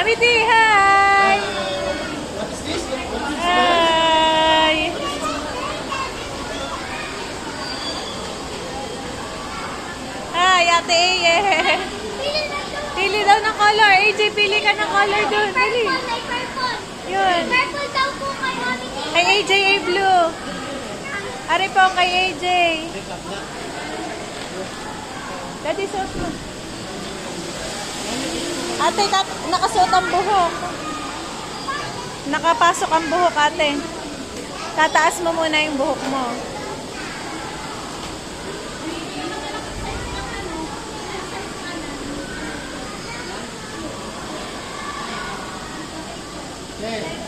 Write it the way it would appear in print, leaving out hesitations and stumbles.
Abiti, hi! Hi! Hi, Ate Eye! Pili daw ng color. AJ, pili ka ng color doon. Dali. Yun. Purple daw po kay Mami Tia. Kay AJ ay blue. Ari po kay AJ. Daddy, suot mo. Ate, nakasuot ang buhok. Nakapasok ang buhok, ate. Tataas mo muna yung buhok mo. Okay.